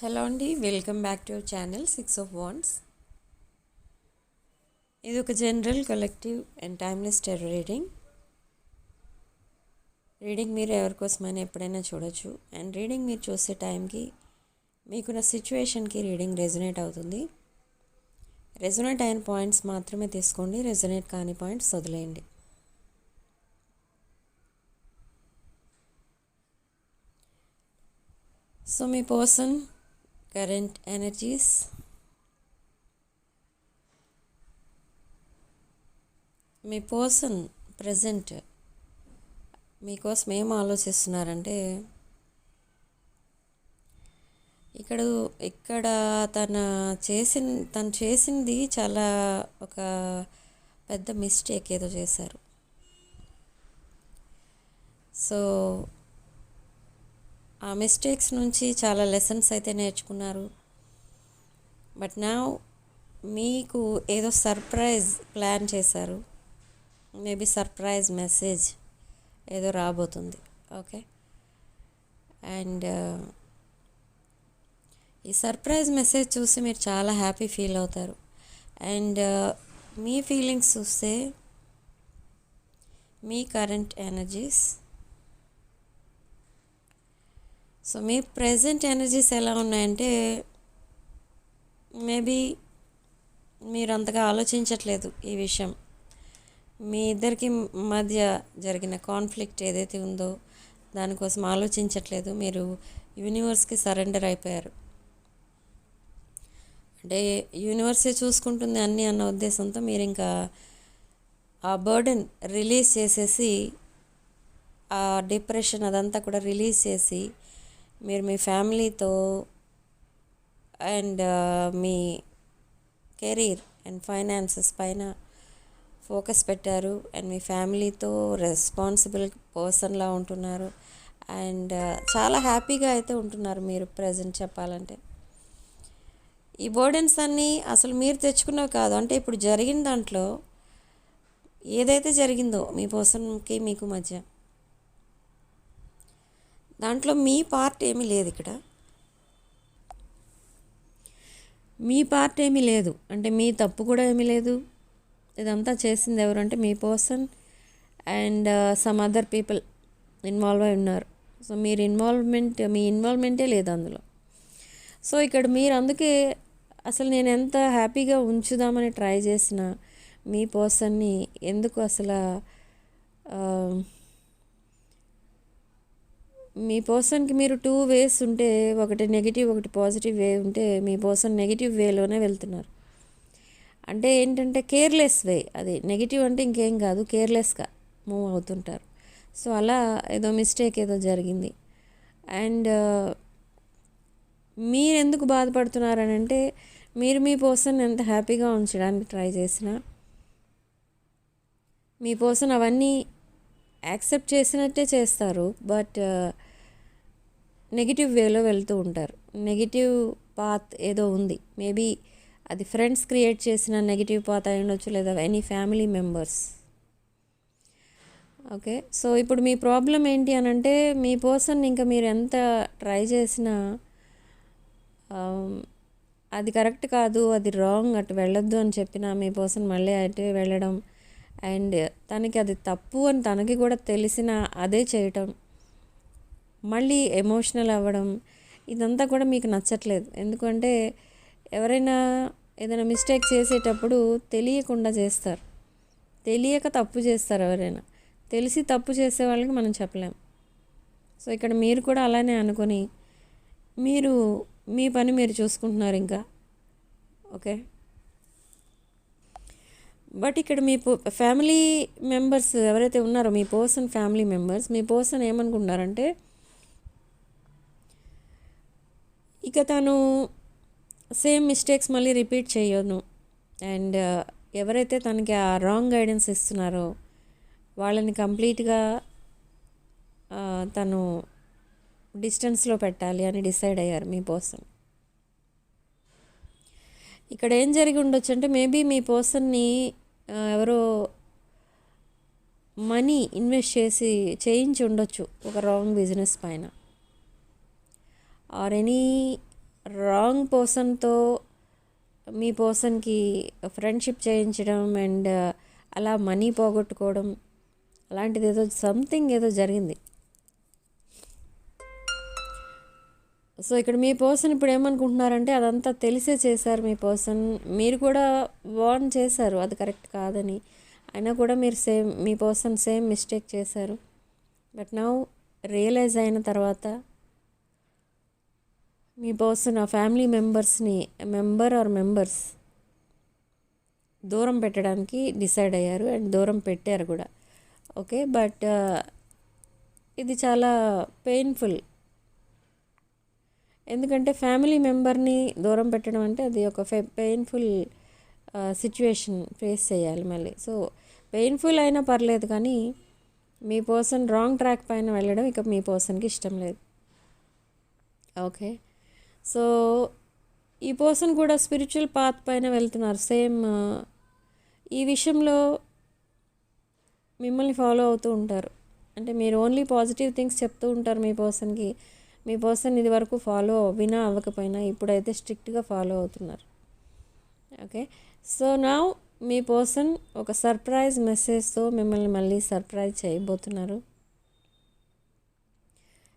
Hello అండి, welcome back to our channel 6 of Wands. ఇది ఒక general collective and timeless terror reading మీరు ఎవరికోసమైనా ఎప్పుడైనా చూడొచ్చు. అండ్ రీడింగ్ మీరు చూసే టైంకి మీకున్న సిచ్యువేషన్కి రీడింగ్ రెజొనేట్ అవుతుంది. రెజొనేట్ అయిన పాయింట్స్ మాత్రమే తీసుకోండి, రెజొనేట్ కాని పాయింట్స్ వదిలేయండి. సో మీ పర్సన్ కరెంట్ ఎనర్జీస్, మీ పర్సన్ ప్రజెంట్ మీకోసం ఏం ఆలోచిస్తున్నారంటే, ఇక్కడ తను చేసింది చాలా ఒక పెద్ద మిస్టేక్ ఏదో చేశారు. సో ఆ మిస్టేక్స్ నుంచి చాలా లెసన్స్ అయితే నేర్చుకున్నారు. బట్ నా మీకు ఏదో సర్ప్రైజ్ ప్లాన్ చేశారు. మేబీ సర్ప్రైజ్ మెసేజ్ ఏదో రాబోతుంది. ఓకే, అండ్ ఈ సర్ప్రైజ్ మెసేజ్ చూసి మీరు చాలా హ్యాపీ ఫీల్ అవుతారు. అండ్ మీ ఫీలింగ్స్ చూస్తే మీ కరెంట్ ఎనర్జీస్, సో మీ ప్రెజెంట్ ఎనర్జీస్ ఎలా ఉన్నాయంటే, మేబీ మీరు అంతగా ఆలోచించట్లేదు ఈ విషయం. మీ ఇద్దరికి మధ్య జరిగిన కాన్ఫ్లిక్ట్ ఏదైతే ఉందో దానికోసం ఆలోచించట్లేదు. మీరు యూనివర్స్కి సరెండర్ అయిపోయారు. అంటే యూనివర్సే చూసుకుంటుంది అన్నీ అన్న ఉద్దేశంతో మీరు ఇంకా ఆ బర్డెన్ రిలీజ్ చేసేసి, ఆ డిప్రెషన్ అదంతా కూడా రిలీజ్ చేసి మీరు మీ ఫ్యామిలీతో and me career and finances పైన ఫోకస్ పెట్టారు. అండ్ మీ ఫ్యామిలీతో రెస్పాన్సిబుల్ పర్సన్లా ఉంటున్నారు. అండ్ చాలా హ్యాపీగా అయితే ఉంటున్నారు మీరు ప్రజెంట్ చెప్పాలంటే. ఈ బర్డెన్స్ అన్నీ అసలు మీరు తెచ్చుకున్నవి కాదు. అంటే ఇప్పుడు జరిగిన దాంట్లో ఏదైతే జరిగిందో మీ పర్సన్కి మీకు మధ్య, దాంట్లో మీ పార్ట్ ఏమీ లేదు. ఇక్కడ మీ పార్ట్ ఏమీ లేదు, అంటే మీ తప్పు కూడా ఏమీ లేదు. ఇదంతా చేసింది ఎవరు అంటే మీ person and some other people involve అయి ఉన్నారు. సో మీ ఇన్వాల్వ్మెంటే లేదు అందులో. సో ఇక్కడ మీరు అందుకే అసలు నేను ఎంత హ్యాపీగా ఉంచుదామని ట్రై చేసిన మీ పర్సన్ని ఎందుకు అసలు మీ పర్సన్కి మీరు 2 ways ఉంటే, ఒకటి నెగిటివ్ ఒకటి పాజిటివ్ వే ఉంటే మీ పర్సన్ నెగిటివ్ వేలోనే వెళ్తున్నారు. అంటే ఏంటంటే కేర్లెస్ వే, అది నెగిటివ్ అంటే ఇంకేం కాదు, కేర్లెస్గా మూవ్ అవుతుంటారు. సో అలా ఏదో మిస్టేక్ ఏదో జరిగింది. అండ్ మీరు ఎందుకు బాధపడుతున్నారని అంటే, మీరు మీ పర్సన్ ఎంత హ్యాపీగా ఉంచడానికి ట్రై చేసినా మీ పర్సన్ అవన్నీ యాక్సెప్ట్ చేసినట్టే చేస్తారు. బట్ నెగిటివ్ వేలో వెళ్తూ ఉంటారు. నెగిటివ్ పాత్ ఏదో ఉంది. మేబీ అది ఫ్రెండ్స్ క్రియేట్ చేసిన నెగిటివ్ పాత్ అయి ఉండొచ్చు, లేదా any family members. Okay, so ఇప్పుడు మీ ప్రాబ్లం ఏంటి అని అంటే, మీ పర్సన్ ఇంకా మీరు ఎంత ట్రై చేసినా అది కరెక్ట్ కాదు, అది రాంగ్, అటు వెళ్ళొద్దు అని చెప్పినా మీ పర్సన్ మళ్ళీ అటు వెళ్ళడం, అండ్ తనకి అది తప్పు అని తనకి కూడా తెలిసిన అదే చేయటం, మళ్ళీ ఎమోషనల్ అవ్వడం, ఇదంతా కూడా మీకు నచ్చట్లేదు. ఎందుకంటే ఎవరైనా ఏదైనా మిస్టేక్ చేసేటప్పుడు తెలియకుండా చేస్తారు, తెలియక తప్పు చేస్తారు. ఎవరైనా తెలిసి తప్పు చేసే వాళ్ళకి మనం చెప్పలేం. సో ఇక్కడ మీరు కూడా అలానే అనుకొని మీరు మీ పని మీరు చూసుకుంటున్నారు ఇంకా. ఓకే, బట్ ఇక్కడ మీ ఫ్యామిలీ మెంబర్స్ ఎవరైతే ఉన్నారో, మీ పర్సన్ ఫ్యామిలీ మెంబర్స్, మీ పర్సన్ ఏమనుకుంటున్నారంటే, ఇక తను సేమ్ మిస్టేక్స్ మళ్ళీ రిపీట్ చేయను. అండ్ ఎవరైతే తనకి ఆ రాంగ్ గైడెన్స్ ఇస్తున్నారో వాళ్ళని కంప్లీట్గా తను డిస్టెన్స్లో పెట్టాలి అని డిసైడ్ అయ్యారు మీ పర్సన్. ఇక్కడ ఏం జరిగి ఉండొచ్చు అంటే, మేబీ మీ పర్సన్ని ఎవరో మనీ ఇన్వెస్ట్ చేయించి ఉండొచ్చు ఒక రాంగ్ బిజినెస్ పైన, ఆర్ ఎనీ రాంగ్ పర్సన్తో మీ పర్సన్కి ఫ్రెండ్షిప్ చేయించడం అండ్ అలా మనీ పోగొట్టుకోవడం అలాంటిది ఏదో సంథింగ్ ఏదో జరిగింది. సో ఇక్కడ మీ పర్సన్ ఇప్పుడు ఏమనుకుంటున్నారంటే అదంతా తెలిసే చేశారు మీ పర్సన్. మీరు కూడా వార్న్ చేశారు అది కరెక్ట్ కాదని, అయినా కూడా మీరు మీ పర్సన్ సేమ్ మిస్టేక్ చేశారు. బట్ నౌ రియలైజ్ అయిన తర్వాత మీ పర్సన్ ఆ ఫ్యామిలీ మెంబర్స్ దూరం పెట్టడానికి డిసైడ్ అయ్యారు అండ్ దూరం పెట్టారు కూడా. ఓకే, బట్ ఇది చాలా పెయిన్ఫుల్. ఎందుకంటే ఫ్యామిలీ మెంబర్ని దూరం పెట్టడం అంటే అది ఒక పెయిన్ఫుల్ సిచ్యువేషన్ ఫేస్ చేయాలి మళ్ళీ. సో పెయిన్ఫుల్ అయినా పర్లేదు, కానీ మీ పర్సన్ రాంగ్ ట్రాక్ పైన వెళ్ళడం ఇక మీ పర్సన్కి ఇష్టం లేదు. ఓకే, సో ఈ పర్సన్ కూడా స్పిరిచువల్ పాత్ పైన వెళ్తున్నారు. సేమ్ ఈ విషయంలో మిమ్మల్ని ఫాలో అవుతూ ఉంటారు. అంటే మీరు ఓన్లీ పాజిటివ్ థింగ్స్ చెప్తూ ఉంటారు మీ పర్సన్కి. మీ పర్సన్ ఇది వరకు ఫాలో అవ్వకపోయినా ఇప్పుడైతే స్ట్రిక్ట్గా ఫాలో అవుతున్నారు. ఓకే, సో నా మీ పర్సన్ ఒక సర్ప్రైజ్ మెసేజ్తో మిమ్మల్ని మళ్ళీ సర్ప్రైజ్ చేయబోతున్నారు.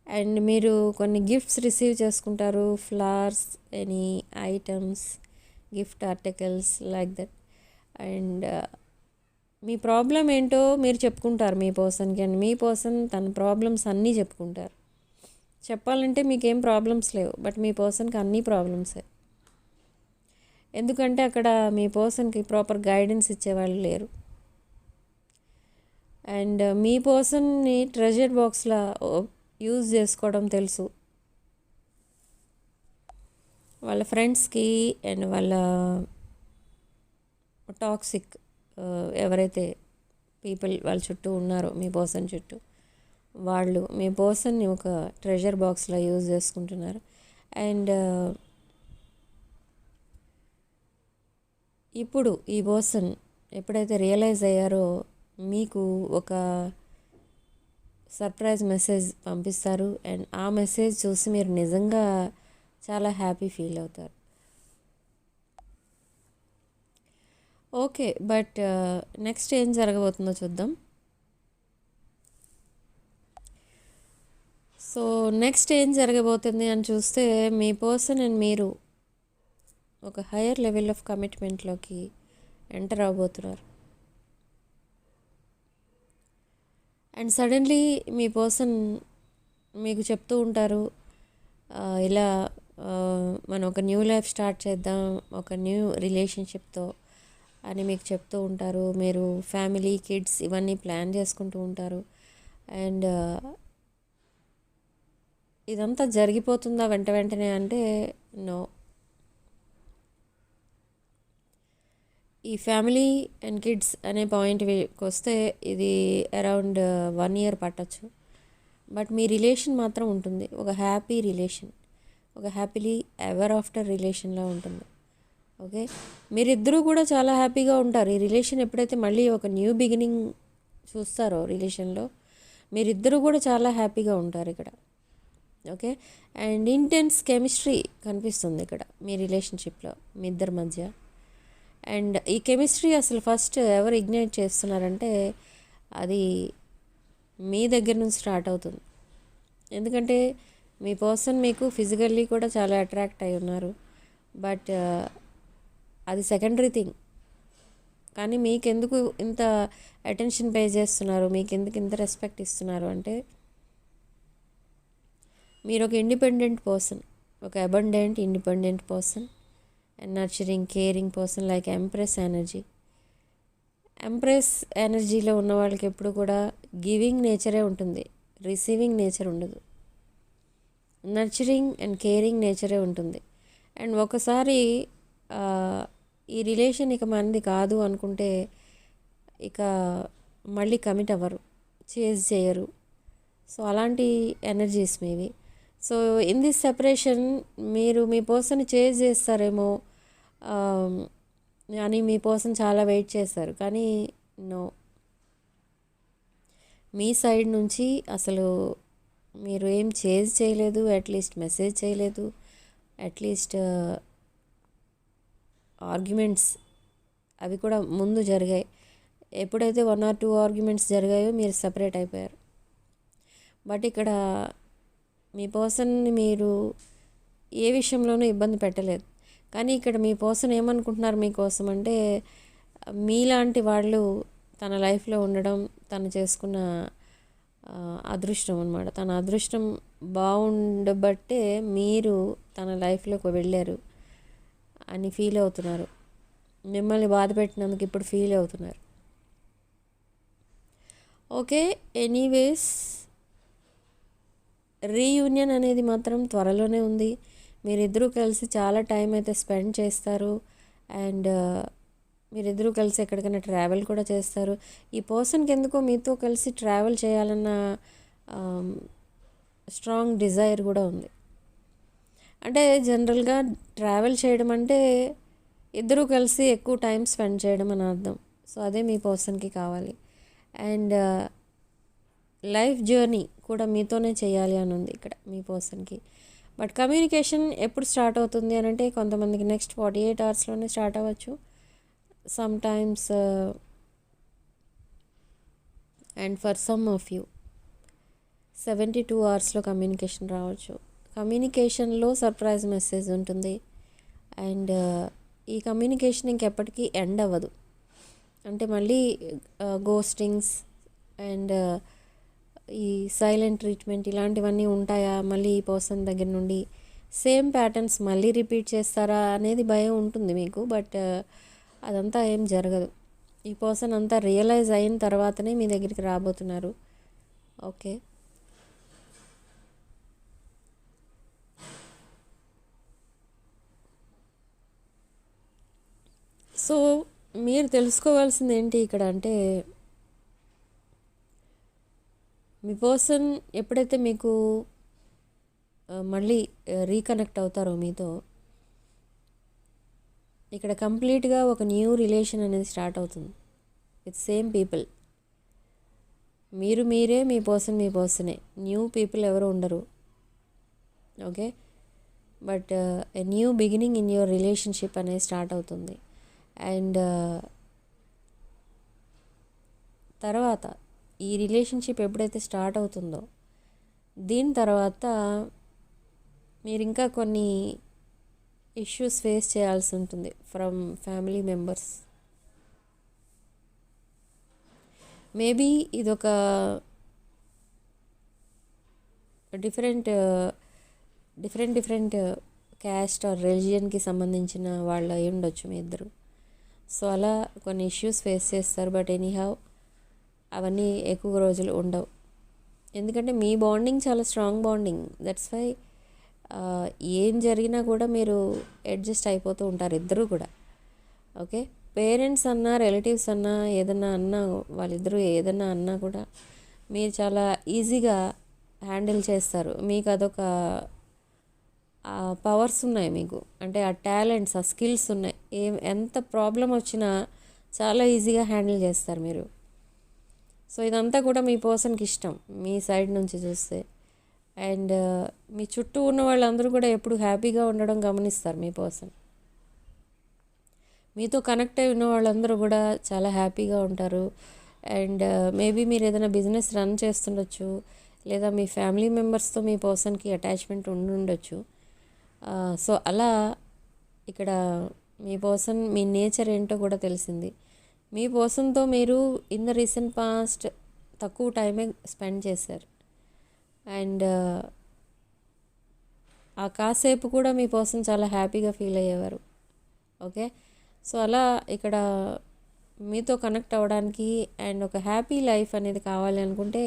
అండ్ మీరు కొన్ని గిఫ్ట్స్ రిసీవ్ చేసుకుంటారు, flowers, any items, gift articles like that. And me problem ఏంటో మీరు చెప్పుకుంటారు మీ పర్సన్కి, అండ్ మీ పర్సన్ తన ప్రాబ్లమ్స్ అన్నీ చెప్పుకుంటారు. చెప్పాలంటే మీకేం ప్రాబ్లమ్స్ లేవు, బట్ మీ పర్సన్కి అన్నీ ప్రాబ్లమ్సే. ఎందుకంటే అక్కడ మీ పర్సన్కి ప్రాపర్ గైడెన్స్ ఇచ్చేవాళ్ళు లేరు. అండ్ మీ పర్సన్ని ట్రెజర్ బాక్స్లా యూజ్ చేసుకోవడం తెలుసు. వాళ్ళ ఫ్రెండ్స్కి అండ్ వాళ్ళ టాక్సిక్ ఎవరైతే పీపుల్ వాళ్ళ చుట్టూ ఉన్నారో మీ పర్సన్ చుట్టూ, వాళ్ళు మీ పర్సన్ని ఒక ట్రెజర్ బాక్స్లో యూజ్ చేసుకుంటున్నారు. అండ్ ఇప్పుడు ఈ పర్సన్ ఎప్పుడైతే రియలైజ్ అయ్యారో మీకు ఒక సర్ప్రైజ్ మెసేజ్ పంపిస్తారు. అండ్ ఆ మెసేజ్ చూసి మీరు నిజంగా చాలా హ్యాపీ ఫీల్ అవుతారు. ఓకే, బట్ నెక్స్ట్ ఏం జరగబోతుందో చూద్దాం. సో నెక్స్ట్ ఏం జరగబోతుంది అని చూస్తే మీ పర్సన్ అండ్ మీరు ఒక హయ్యర్ లెవెల్ ఆఫ్ కమిట్మెంట్లోకి ఎంటర్ అవబోతున్నారు. అండ్ సడన్లీ మీ పర్సన్ మీకు చెప్తూ ఉంటారు, ఇలా మనం ఒక న్యూ లైఫ్ స్టార్ట్ చేద్దాం ఒక న్యూ రిలేషన్షిప్తో అని మీకు చెప్తూ ఉంటారు. మీరు ఫ్యామిలీ, కిడ్స్ ఇవన్నీ ప్లాన్ చేసుకుంటూ ఉంటారు. అండ్ ఇదంతా జరిగిపోతుందా వెంటనే అంటే నో. ఈ ఫ్యామిలీ అండ్ కిడ్స్ అనే పాయింట్కి వస్తే ఇది అరౌండ్ 1 year పట్టచ్చు. బట్ మీ రిలేషన్ మాత్రం ఉంటుంది, ఒక హ్యాపీ రిలేషన్, ఒక హ్యాపీలీ ఎవర్ ఆఫ్టర్ రిలేషన్లో ఉంటుంది. ఓకే, మీరిద్దరూ కూడా చాలా హ్యాపీగా ఉంటారు. ఈ రిలేషన్ ఎప్పుడైతే మళ్ళీ ఒక న్యూ బిగినింగ్ చూస్తారో రిలేషన్లో, మీరిద్దరూ కూడా చాలా హ్యాపీగా ఉంటారు ఇక్కడ. ఓకే, అండ్ ఇంటెన్స్ కెమిస్ట్రీ కనిపిస్తుంది ఇక్కడ మీ రిలేషన్షిప్లో మీ ఇద్దరి మధ్య. అండ్ ఈ కెమిస్ట్రీ అసలు ఫస్ట్ ఎవరు ఇగ్నైట్ చేస్తున్నారంటే అది మీ దగ్గర నుంచి స్టార్ట్ అవుతుంది. ఎందుకంటే మీ పర్సన్ మీకు ఫిజికల్లీ కూడా చాలా అట్రాక్ట్ అయి ఉన్నారు. బట్ అది సెకండరీ థింగ్. కానీ మీకెందుకు ఇంత అటెన్షన్ పే చేస్తున్నారు, మీకెందుకు ఇంత రెస్పెక్ట్ ఇస్తున్నారు అంటే మీరు ఒక ఇండిపెండెంట్ పర్సన్, ఒక abundant independent person and nurturing, caring person like empress energy. Empress ఎనర్జీలో ఉన్న వాళ్ళకి ఎప్పుడు కూడా గివింగ్ నేచరే ఉంటుంది, రిసీవింగ్ నేచర్ ఉండదు. నర్చరింగ్ అండ్ కేరింగ్ నేచరే ఉంటుంది. అండ్ ఒకసారి ఈ రిలేషన్ ఇక మనది కాదు అనుకుంటే ఇక మళ్ళీ కమిట్ అవ్వరు, చేజ్ చేయరు. సో అలాంటి ఎనర్జీస్ మీవి. సో ఇన్ దిస్ సెపరేషన్ మీరు మీ పర్సన్ చేజ్ చేస్తారేమో అని మీ పర్సన్ చాలా వెయిట్ చేస్తారు. కానీ నో, మీ సైడ్ నుంచి అసలు మీరు ఏం చేజ్ చేయలేదు, అట్లీస్ట్ మెసేజ్ చేయలేదు. అట్లీస్ట్ ఆర్గ్యుమెంట్స్ అవి కూడా ముందు జరిగాయి. ఎప్పుడైతే 1 or 2 ఆర్గ్యుమెంట్స్ జరిగాయో మీరు సపరేట్ అయిపోయారు. బట్ ఇక్కడ మీ పర్సన్ని మీరు ఏ విషయంలోనూ ఇబ్బంది పెట్టలేదు. కానీ ఇక్కడ మీ పర్సన్ ఏమనుకుంటున్నారు మీకోసం అంటే, మీలాంటి వాళ్ళు తన లైఫ్లో ఉండడం తను చేసుకున్న అదృష్టం అనమాట. తన అదృష్టం బాగుండబట్టే మీరు తన లైఫ్లోకి వెళ్ళారు అని ఫీల్ అవుతున్నారు. మిమ్మల్ని బాధ పెట్టినందుకు ఇప్పుడు ఫీల్ అవుతున్నారు. ఓకే, ఎనీవేస్ రీయూనియన్ అనేది మాత్రం త్వరలోనే ఉంది. మీరిద్దరూ కలిసి చాలా టైం అయితే స్పెండ్ చేస్తారు. అండ్ మీరిద్దరూ కలిసి ఎక్కడికైనా ట్రావెల్ కూడా చేస్తారు. ఈ పర్సన్కి ఎందుకో మీతో కలిసి ట్రావెల్ చేయాలన్న స్ట్రాంగ్ డిజైర్ కూడా ఉంది. అంటే జనరల్గా ట్రావెల్ చేయడం అంటే ఇద్దరూ కలిసి ఎక్కువ టైం స్పెండ్ చేయడం అని అర్థం. సో అదే మీ పర్సన్కి కావాలి. అండ్ లైఫ్ జర్నీ కూడా మీతోనే చేయాలి అని ఉంది ఇక్కడ మీ పర్సన్కి. బట్ కమ్యూనికేషన్ ఎప్పుడు స్టార్ట్ అవుతుంది అని అంటే కొంతమందికి నెక్స్ట్ 48 అవర్స్లోనే స్టార్ట్ అవ్వచ్చు. Some times and for some of you 72 అవర్స్లో కమ్యూనికేషన్ రావచ్చు. కమ్యూనికేషన్లో సర్ప్రైజ్ మెసేజ్ ఉంటుంది. అండ్ ఈ కమ్యూనికేషన్ ఇంకెప్పటికీ ఎండ్ అవ్వదు. అంటే మళ్ళీ గోస్టింగ్స్ అండ్ ఈ సైలెంట్ ట్రీట్మెంట్ ఇలాంటివన్నీ ఉంటాయా, మళ్ళీ ఈ పర్సన్ దగ్గర నుండి సేమ్ ప్యాటర్న్స్ మళ్ళీ రిపీట్ చేస్తారా అనేది భయం ఉంటుంది మీకు. బట్ అదంతా ఏం జరగదు. ఈ పర్సన్ అంతా రియలైజ్ అయిన తర్వాతనే మీ దగ్గరికి రాబోతున్నారు. ఓకే, సో మీరు తెలుసుకోవాల్సింది ఏంటి ఇక్కడ అంటే, మీ పర్సన్ ఎప్పుడైతే మీకు మళ్ళీ రీకనెక్ట్ అవుతారో మీతో, ఇక్కడ కంప్లీట్గా ఒక న్యూ రిలేషన్ అనేది స్టార్ట్ అవుతుంది విత్ సేమ్ పీపుల్. మీరే, మీ పర్సనే. న్యూ పీపుల్ ఎవరు ఉండరు. Okay, but a new beginning in your relationship అనేది స్టార్ట్ అవుతుంది. అండ్ తర్వాత ఈ రిలేషన్షిప్ ఎప్పుడైతే స్టార్ట్ అవుతుందో దీని తర్వాత మీరు ఇంకా కొన్ని ఇష్యూస్ ఫేస్ చేయాల్సి ఉంటుంది ఫ్రమ్ ఫ్యామిలీ మెంబర్స్. మేబీ ఇదొక డిఫరెంట్ క్యాస్ట్ ఆర్ రిలిజియన్కి సంబంధించిన వాళ్ళు అయి ఉండొచ్చు మీ ఇద్దరు. సో అలా కొన్ని ఇష్యూస్ ఫేస్ చేస్తారు. బట్ ఎనీహౌ అవన్నీ ఎక్కువ రోజులు ఉండవు. ఎందుకంటే మీ బాండింగ్ చాలా స్ట్రాంగ్ బాండింగ్. దట్స్ వై ఏం జరిగినా కూడా మీరు అడ్జస్ట్ అయిపోతూ ఉంటారు ఇద్దరు కూడా. ఓకే, పేరెంట్స్ అన్నా రిలేటివ్స్ అన్నా ఏదన్నా అన్నా వాళ్ళిద్దరూ ఏదన్నా అన్నా కూడా మీరు చాలా ఈజీగా హ్యాండిల్ చేస్తారు. మీకు అదొక పవర్స్ ఉన్నాయి మీకు. అంటే ఆ టాలెంట్స్, ఆ స్కిల్స్ ఉన్నాయి. ఎంత ప్రాబ్లం వచ్చినా చాలా ఈజీగా హ్యాండిల్ చేస్తారు మీరు. సో ఇదంతా కూడా మీ పర్సన్కి ఇష్టం మీ సైడ్ నుంచి చూస్తే. అండ్ మీ చుట్టూ ఉన్న వాళ్ళందరూ కూడా ఎప్పుడు హ్యాపీగా ఉండడం గమనిస్తారు మీ పర్సన్. మీతో కనెక్ట్ అయి ఉన్న వాళ్ళందరూ కూడా చాలా హ్యాపీగా ఉంటారు. అండ్ మేబీ మీరు ఏదైనా బిజినెస్ రన్ చేస్తుండొచ్చు, లేదా మీ ఫ్యామిలీ మెంబర్స్తో మీ పర్సన్కి అటాచ్మెంట్ ఉండొచ్చు. సో అలా ఇక్కడ మీ పర్సన్ మీ నేచర్ ఏంటో కూడా తెలిసింది. మీ పర్సన్తో మీరు ఇన్ ద రీసెంట్ పాస్ట్ తక్కువ టైమే స్పెండ్ చేశారు. అండ్ ఆ కాసేపు కూడా మీ పర్సన్ చాలా హ్యాపీగా ఫీల్ అయ్యేవారు. ఓకే, సో అలా ఇక్కడ మీతో కనెక్ట్ అవ్వడానికి అండ్ ఒక హ్యాపీ లైఫ్ అనేది కావాలి అనుకుంటే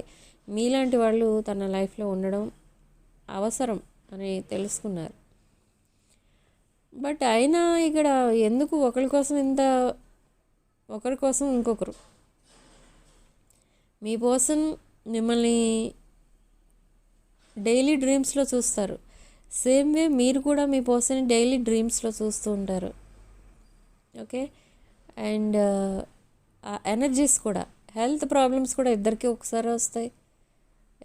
మీలాంటి వాళ్ళు తన లైఫ్లో ఉండడం అవసరం అని తెలుసుకున్నారు. బట్ అయినా ఇక్కడ ఎందుకు ఒకరి కోసం ఇంకొకరు. మీ పర్సన్ మిమ్మల్ని డైలీ డ్రీమ్స్లో చూస్తారు. సేమ్ వే మీరు కూడా మీ పర్సన్ డైలీ డ్రీమ్స్లో చూస్తూ ఉంటారు. ఓకే, అండ్ ఆ ఎనర్జీస్ కూడా, హెల్త్ ప్రాబ్లమ్స్ కూడా ఇద్దరికి ఒకసారి వస్తాయి.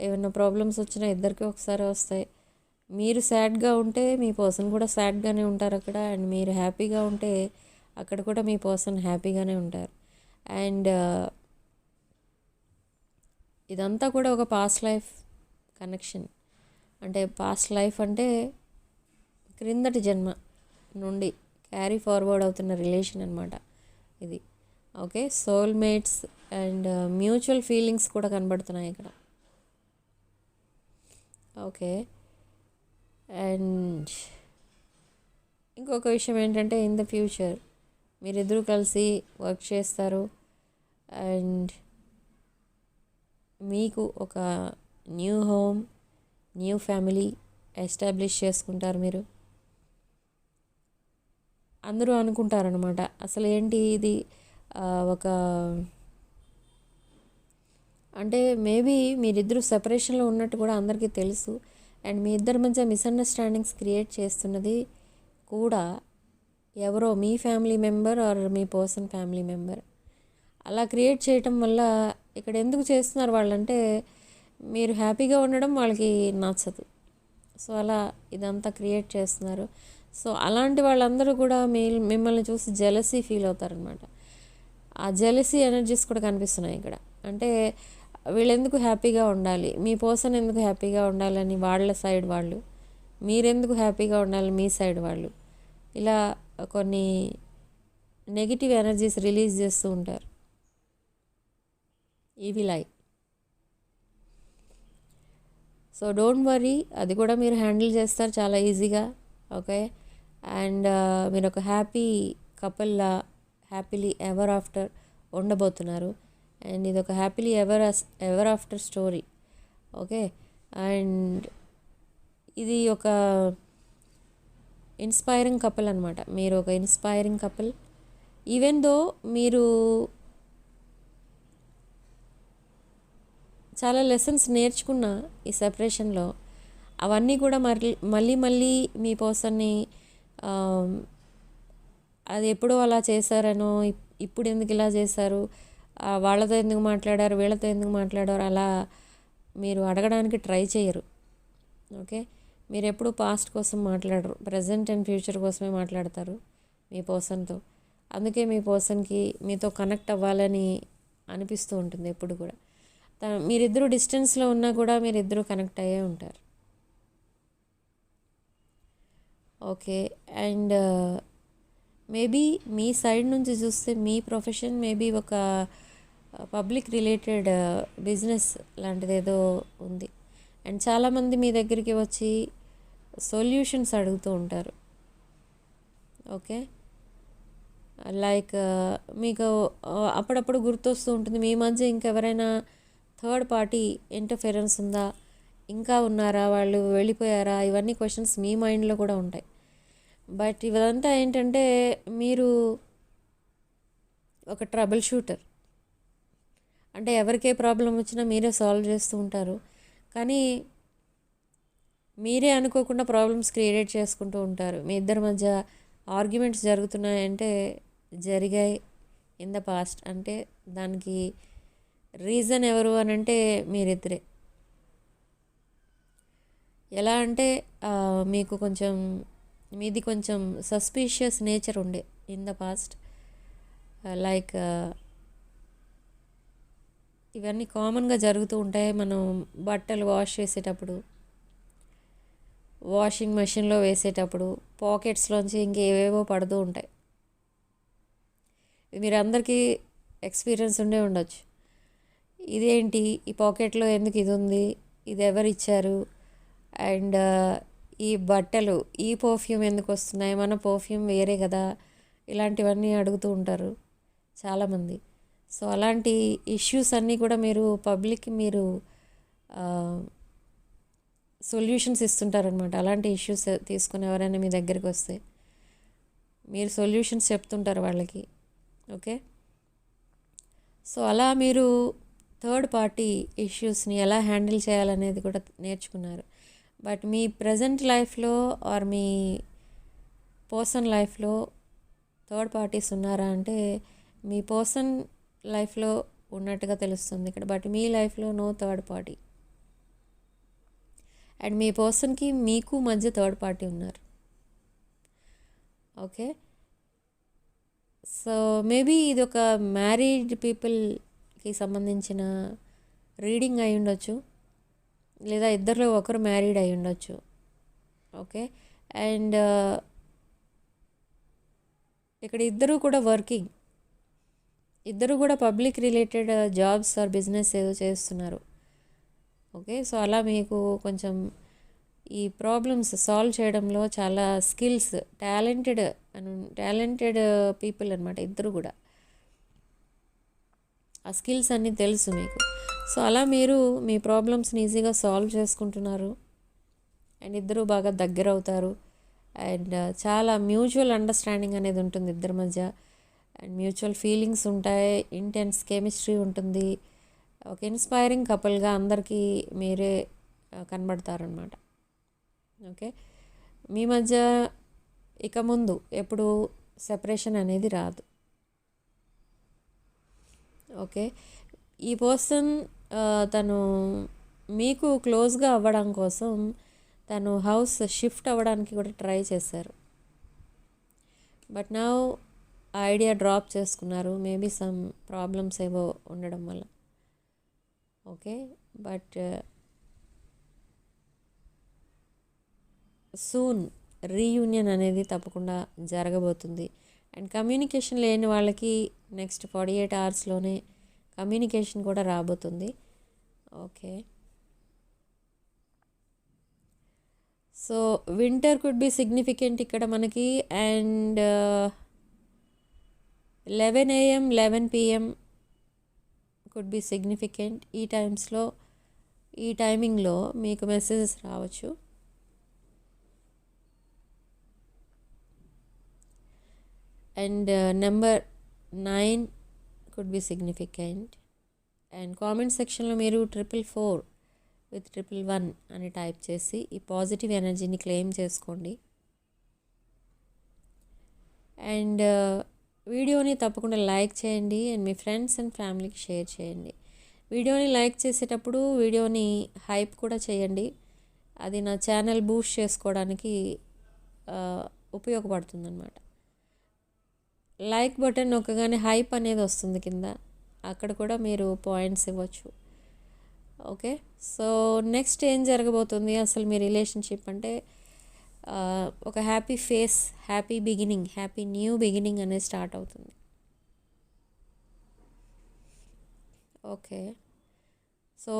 ఏమైనా ప్రాబ్లమ్స్ వచ్చినా ఇద్దరికి ఒకసారి వస్తాయి. మీరు సాడ్గా ఉంటే మీ పర్సన్ కూడా సాడ్గానే ఉంటారు అక్కడ, అండ్ మీరు హ్యాపీగా ఉంటే అక్కడ కూడా మీ పర్సన్ హ్యాపీగానే ఉంటారు. అండ్ ఇదంతా కూడా ఒక పాస్ట్ లైఫ్ కనెక్షన్. అంటే పాస్ట్ లైఫ్ అంటే క్రిందటి జన్మ నుండి క్యారీ ఫార్వర్డ్ అవుతున్న రిలేషన్ అనమాట ఇది. Okay, soulmates and mutual feelings కూడా కనబడుతున్నాయి ఇక్కడ. ఓకే, అండ్ ఇంకొక విషయం ఏంటంటే ఇన్ ద ఫ్యూచర్ మీరిద్దరూ కలిసి వర్క్ చేస్తారు అండ్ మీకు ఒక new home, new family establish చేసుకుంటారు మీరు. అందరూ అనుకుంటారనమాట అసలు ఏంటి ఇది ఒక అంటే మేబీ మీరిద్దరూ సెపరేషన్లో ఉన్నట్టు కూడా అందరికీ తెలుసు. అండ్ మీ ఇద్దరి మధ్య మిస్అండర్స్టాండింగ్స్ క్రియేట్ చేస్తున్నది కూడా ఎవరో మీ ఫ్యామిలీ మెంబర్ ఆర్ మీ పర్సన్ ఫ్యామిలీ మెంబర్. అలా క్రియేట్ చేయటం వల్ల ఇక్కడ ఎందుకు చేస్తున్నారు వాళ్ళంటే మీరు హ్యాపీగా ఉండడం వాళ్ళకి నచ్చదు. సో అలా ఇదంతా క్రియేట్ చేస్తున్నారు. సో అలాంటి వాళ్ళందరూ కూడా మిమ్మల్ని చూసి జెలసీ ఫీల్ అవుతారనమాట. ఆ జెలసీ ఎనర్జీస్ కూడా కనిపిస్తున్నాయి ఇక్కడ. అంటే వీళ్ళెందుకు హ్యాపీగా ఉండాలి, మీ పర్సన్ ఎందుకు హ్యాపీగా ఉండాలని వాళ్ళ సైడ్ వాళ్ళు, మీరెందుకు హ్యాపీగా ఉండాలి మీ సైడ్ వాళ్ళు, ఇలా కొన్ని నెగిటివ్ ఎనర్జీస్ రిలీజ్ చేస్తూ ఉంటారు. ఇవి లైక్ సో డోంట్ వరీ, అది కూడా మీరు హ్యాండిల్ చేస్తారు చాలా ఈజీగా. ఓకే, అండ్ మీరు ఒక హ్యాపీ కపుల్లా హ్యాపీలీ ఎవర్ ఆఫ్టర్ ఉండబోతున్నారు. అండ్ ఇది ఒక happily ever after story. Okay, and ఇది ఒక ఇన్స్పైరింగ్ కపుల్ అనమాట. మీరు ఒక ఇన్స్పైరింగ్ కపుల్. ఈవెన్ దో మీరు చాలా లెసన్స్ నేర్చుకున్న ఈ సెపరేషన్లో, అవన్నీ కూడా మళ్ళీ మీ పర్సన్ని అది ఎప్పుడో అలా చేశారనో, ఇప్పుడు ఎందుకు ఇలా చేశారు, వాళ్ళతో ఎందుకు మాట్లాడారు, వీళ్ళతో ఎందుకు మాట్లాడారు అలా మీరు అడగడానికి ట్రై చేయరు. ఓకే, మీరు ఎప్పుడు పాస్ట్ కోసం మాట్లాడరు, ప్రజెంట్ అండ్ ఫ్యూచర్ కోసమే మాట్లాడతారు మీ పర్సన్తో. అందుకే మీ పర్సన్కి మీతో కనెక్ట్ అవ్వాలని అనిపిస్తూ ఉంటుంది ఎప్పుడు కూడా. మీరిద్దరూ డిస్టెన్స్లో ఉన్నా కూడా మీరిద్దరూ కనెక్ట్ అయ్యే ఉంటారు. Okay, and maybe me side నుంచి చూస్తే మీ ప్రొఫెషన్ మేబీ ఒక పబ్లిక్ రిలేటెడ్ బిజినెస్ లాంటిది ఏదో ఉంది. అండ్ చాలామంది మీ దగ్గరికి వచ్చి సొల్యూషన్స్ అడుగుతూ ఉంటారు. ఓకే, లైక్ మీకు అప్పుడప్పుడు గుర్తొస్తూ ఉంటుంది మీ మధ్య ఇంకెవరైనా థర్డ్ పార్టీ ఇంటర్ఫిరెన్స్ ఉందా, ఇంకా ఉన్నారా, వాళ్ళు వెళ్ళిపోయారా, ఇవన్నీ క్వశ్చన్స్ మీ మైండ్లో కూడా ఉంటాయి. బట్ ఇదంతా ఏంటంటే మీరు ఒక ట్రబుల్ షూటర్. అంటే ఎవరికే ప్రాబ్లం వచ్చినా మీరే సాల్వ్ చేస్తూ ఉంటారు, కానీ మీరే అనుకోకుండా ప్రాబ్లమ్స్ క్రియేట్ చేసుకుంటూ ఉంటారు. మీ ఇద్దరి మధ్య ఆర్గ్యుమెంట్స్ జరుగుతున్నాయంటే జరిగాయి ఇన్ ద పాస్ట్. అంటే దానికి రీజన్ ఎవరు అని అంటే మీరిద్దరే. ఎలా అంటే మీకు కొంచెం మీది కొంచెం సస్పీషియస్ నేచర్ ఉండే ఇన్ ద పాస్ట్. లైక్ ఇవన్నీ కామన్గా జరుగుతూ ఉంటాయి. మనం బట్టలు వాష్ చేసేటప్పుడు, వాషింగ్ మెషిన్లో వేసేటప్పుడు పాకెట్స్లోంచి ఇంకేవేవో పడుతూ ఉంటాయి. మీరు అందరికీ ఎక్స్పీరియన్స్ ఉండే ఉండొచ్చు. ఇదేంటి ఈ పాకెట్లో ఎందుకు ఇది ఉంది, ఇది ఎవరు ఇచ్చారు, అండ్ ఈ బట్టలు ఈ పర్ఫ్యూమ్ ఎందుకు వస్తున్నాయి, మన పర్ఫ్యూమ్ వేరే కదా, ఇలాంటివన్నీ అడుగుతూ ఉంటారు చాలామంది. సో అలాంటి ఇష్యూస్ అన్నీ కూడా మీరు పబ్లిక్కి మీరు సొల్యూషన్స్ ఇస్తుంటారనమాట. అలాంటి ఇష్యూస్ తీసుకుని ఎవరైనా మీ దగ్గరికి వస్తే మీరు సొల్యూషన్స్ చెప్తుంటారు వాళ్ళకి. ఓకే, సో అలా మీరు థర్డ్ పార్టీ ఇష్యూస్ని ఎలా హ్యాండిల్ చేయాలనేది కూడా నేర్చుకున్నారు. బట్ మీ ప్రజెంట్ లైఫ్లో ఆర్ మీ పర్సన్ లైఫ్లో థర్డ్ పార్టీస్ ఉన్నారా అంటే మీ పర్సన్ లైఫ్లో ఉన్నట్టుగా తెలుస్తుంది ఇక్కడ. బట్ మీ లైఫ్లో నో థర్డ్ పార్టీ. అండ్ మీ పర్సన్కి మీకు మధ్య థర్డ్ పార్టీ ఉన్నారు. ఓకే, సో మేబీ ఇది ఒక మ్యారీడ్ పీపుల్కి సంబంధించిన రీడింగ్ అయి ఉండొచ్చు, లేదా ఇద్దరిలో ఒకరు మ్యారీడ్ అయి ఉండొచ్చు. ఓకే, అండ్ ఇక్కడ ఇద్దరు కూడా వర్కింగ్, ఇద్దరు కూడా public related jobs or business ఏదో చేస్తున్నారు. ఓకే, సో అలా మీకు కొంచెం ఈ ప్రాబ్లమ్స్ సాల్వ్ చేయడంలో చాలా స్కిల్స్, టాలెంటెడ్ పీపుల్ అనమాట ఇద్దరు కూడా. ఆ స్కిల్స్ అన్నీ తెలుసు మీకు. సో అలా మీరు మీ ప్రాబ్లమ్స్ని ఈజీగా సాల్వ్ చేసుకుంటున్నారు అండ్ ఇద్దరు బాగా దగ్గర అవుతారు. అండ్ చాలా మ్యూచువల్ అండర్స్టాండింగ్ అనేది ఉంటుంది ఇద్దరి మధ్య, అండ్ మ్యూచువల్ ఫీలింగ్స్ ఉంటాయి, ఇంటెన్స్ కెమిస్ట్రీ ఉంటుంది. ఒక ఇన్స్పైరింగ్ కపుల్గా అందరికీ మీరే కనబడతారనమాట. ఓకే, మీ మధ్య ఇక ముందు ఎప్పుడు సెపరేషన్ అనేది రాదు. ఓకే, ఈ పర్సన్ తను మీకు క్లోజ్గా అవ్వడం కోసం తను హౌస్ షిఫ్ట్ అవ్వడానికి కూడా ట్రై చేశారు. బట్ నౌ ఐడియా డ్రాప్ చేసుకున్నారు, మేబీ సమ్ ప్రాబ్లమ్స్ ఏవో ఉండడం వల్ల. ఓకే, బట్ సూన్ రీయూనియన్ అనేది తప్పకుండా జరగబోతుంది. అండ్ కమ్యూనికేషన్ లేని వాళ్ళకి నెక్స్ట్ 48 అవర్స్లోనే కమ్యూనికేషన్ కూడా రాబోతుంది. Okay, so winter could be significant ఇక్కడ మనకి. And 11 AM 11 PM could be significant. ఈ టైమ్స్లో, ఈ టైమింగ్లో మీకు మెసేజెస్ రావచ్చు. And number 9 could be significant. And comment సెక్షన్లో మీరు 444 with 111 అని టైప్ చేసి ఈ పాజిటివ్ ఎనర్జీని క్లెయిమ్ చేసుకోండి. అండ్ వీడియోని తప్పకుండా లైక్ చేయండి అండ్ మీ ఫ్రెండ్స్ అండ్ ఫ్యామిలీకి షేర్ చేయండి. వీడియోని లైక్ చేసేటప్పుడు వీడియోని హైప్ కూడా చేయండి, అది నా ఛానల్ బూస్ట్ చేసుకోవడానికి ఉపయోగపడుతుందన్నమాట. లైక్ బటన్ నొక్కగానే హైప్ అనేది వస్తుంది కింద, అక్కడ కూడా మీరు పాయింట్స్ ఇవ్వచ్చు. ఓకే, సో నెక్స్ట్ ఏం జరగబోతుంది అసలు మీ రిలేషన్షిప్ అంటే ఒక happy face, happy beginning, happy new beginning అనేది స్టార్ట్ అవుతుంది. ఓకే, సో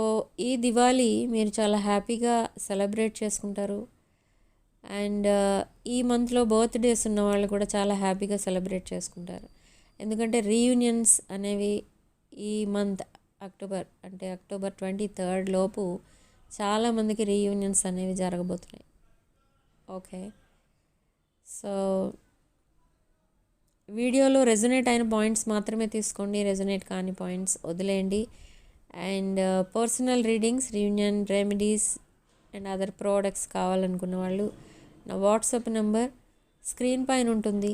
ఈ దివాళీ మీరు చాలా హ్యాపీగా సెలబ్రేట్ చేసుకుంటారు. అండ్ ఈ మంత్లో బర్త్డేస్ ఉన్న వాళ్ళు కూడా చాలా హ్యాపీగా సెలబ్రేట్ చేసుకుంటారు. ఎందుకంటే రీయూనియన్స్ అనేవి ఈ మంత్ అక్టోబర్ 23rd లోపు చాలామందికి రీయూనియన్స్ అనేవి జరగబోతున్నాయి. ఓకే, సో వీడియోలో రెజొనేట్ అయిన పాయింట్స్ మాత్రమే తీసుకోండి, రెజొనేట్ కాని పాయింట్స్ వదిలేయండి. And personal readings, reunion remedies and other products కావాలనుకున్న వాళ్ళు నా వాట్సాప్ నెంబర్ స్క్రీన్ పైన ఉంటుంది,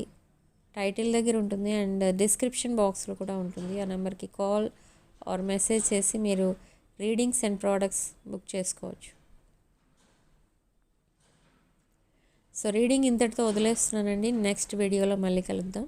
టైటిల్ దగ్గర ఉంటుంది అండ్ డిస్క్రిప్షన్ బాక్స్లో కూడా ఉంటుంది. ఆ నెంబర్కి కాల్ ఆర్ మెసేజ్ చేసి మీరు రీడింగ్స్ అండ్ ప్రోడక్ట్స్ బుక్ చేసుకోవచ్చు. సో రీడింగ్ ఇంతటితో వదిలేస్తున్నానండి, నెక్స్ట్ వీడియోలో మళ్ళీ కలుద్దాం.